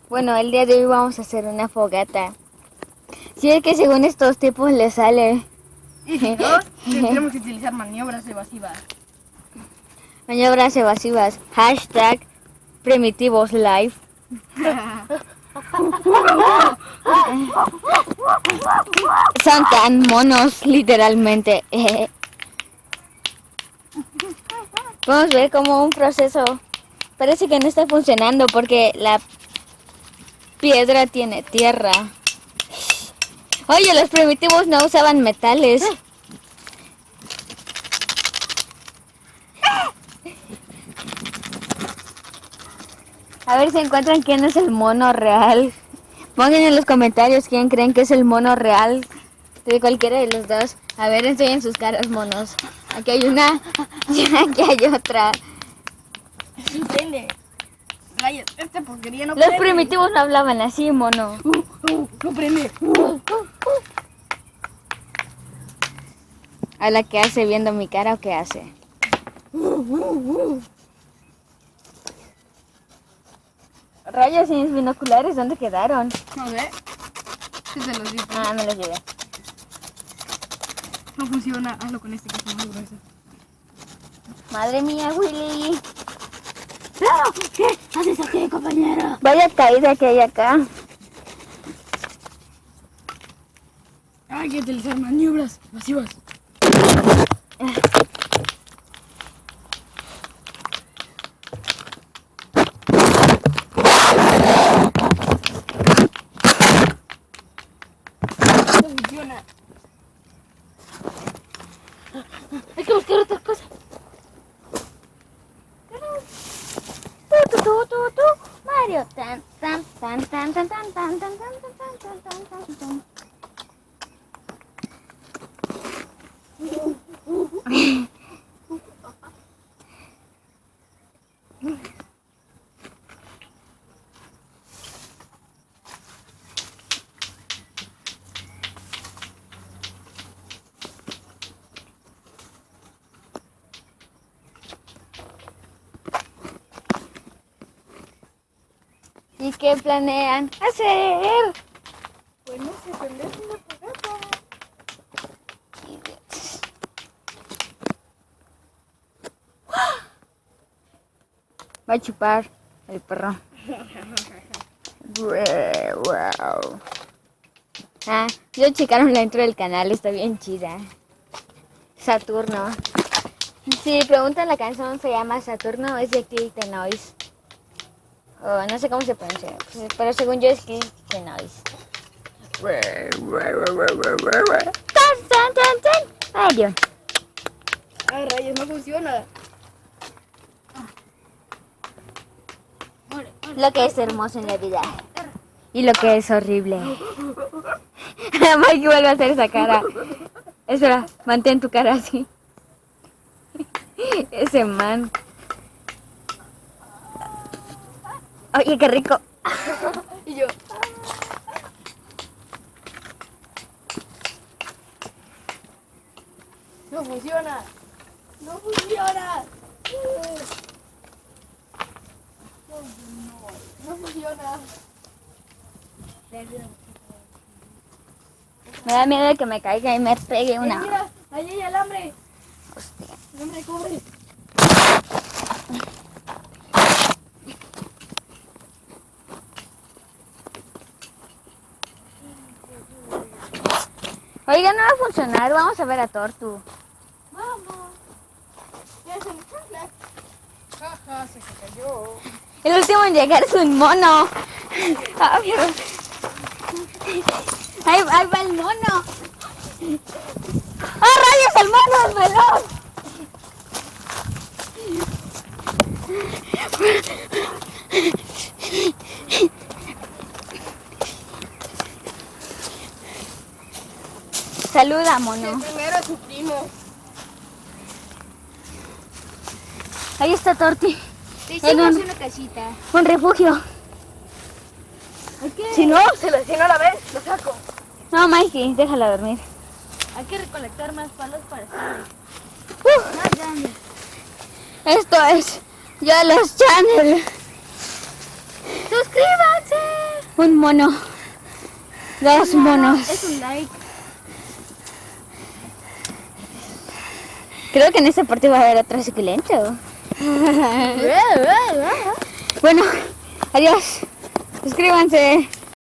Bueno, el día de hoy vamos a hacer una fogata. Si es que según estos tipos les sale. Y si no, tendremos que utilizar maniobras evasivas. Maniobras evasivas. Hashtag primitivos live. Son tan monos, literalmente. Vamos a ver como un proceso. Parece que no está funcionando porque la piedra tiene tierra. Oye, los primitivos no usaban metales. A ver si encuentran quién es el mono real. Pongan en los comentarios quién creen que es el mono real de cualquiera de los dos. A ver, enseñen sus caras, monos. Aquí hay una y aquí hay otra. Sí, prende. Rayos, esta porquería no Los prende. primitivos no hablaban así, mono. No prende. ¿A la que hace viendo mi cara o qué hace? Rayos, y mis binoculares, ¿dónde quedaron? No sé. ¿Qué se los digo? Ah, me los llevé. No funciona. Hazlo con este que es más grueso. Madre mía, Willy. ¡Claro! ¿Qué haces aquí, compañero? Vaya caída que hay acá. Hay que utilizar maniobras evasivas. No funciona. Hay que buscar otra cosa. Mario. Tan, tan, tan, tan, tan, tan, tan, tan, tan, tan, tan, tan, tan. ¿Y qué planean hacer? Pues no sé, prender una fogata. Va a chupar el perro. Wow. Ah, yo checaron la intro del canal, está bien chida. Saturno. Si preguntan, la canción se llama Saturno, es de Kill the Noise. Oh, no sé cómo se pronuncia, pero según yo es Kill the Noise. Tan, tan, tan, tan. Ay, Dios. Ah, rayos, no funciona. Lo que es hermoso en la vida. Y lo que es horrible. Mikey vuelve a hacer esa cara. Espera, mantén tu cara así. Ese man. Oye, qué rico. Y yo. No funciona. No funciona. No funciona. Me da miedo de que me caiga y me pegue una. Mira, ahí hay alambre. Hostia. Alambre de cobre. Oiga, no va a funcionar. Vamos a ver a Tortu. Vamos. Ya se me cae. Jaja, se cayó. El último en llegar es un mono. Ah, pero... ahí va el mono. ¡Ah, rayos! ¡El mono es veloz! Saluda, mono. El primero es su primo. Ahí está Torti. Te En hicimos un- una casita. Un refugio. Si no, si no la ves, lo saco. No, Mikey, déjala dormir. Hay que recolectar más palos para hacer Uh, más grandes. esto es Yalos Channel. ¡Suscríbanse! Un mono. Dos monos. Es un like. Creo que en este partido va a haber otro suculento. Bueno, adiós. Suscríbanse.